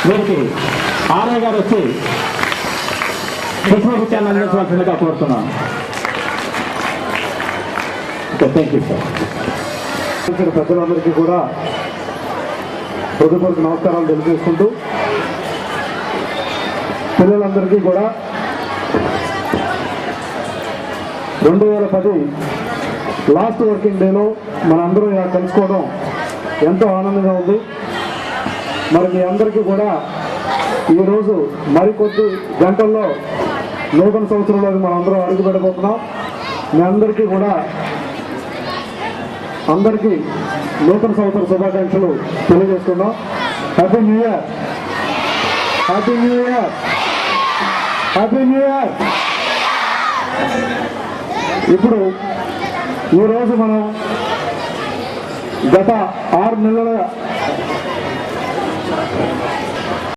వీరికి ఆర్ఐ గారు వచ్చి పుష్పగుచ్చాన్ని అందించవలసిందిగా కోరుతున్నాను. Thank you sir. పెద్దలందరికీ కూడా హృదయపూర్వక నమస్కారాలు తెలియజేసుకుంటూ పిల్లలందరికీ కూడా 2010 లాస్ట్ వర్కింగ్ డేలో మనందరూ ఇలా కలుసుకోవడం ఎంతో ఆనందంగా ఉంది. మరి మీ అందరికీ కూడా ఈరోజు మరికొద్ది గంటల్లో నూతన సంవత్సరంలోకి మనం అందరం అడుగు పెట్టబోతున్నాం. మీ అందరికీ కూడా అందరికీ నూతన సంవత్సర శుభాకాంక్షలు తెలియజేస్తున్నాం. Happy new year, happy new year, happy new year. ఇప్పుడు ఈరోజు మనం గత 6 నెలల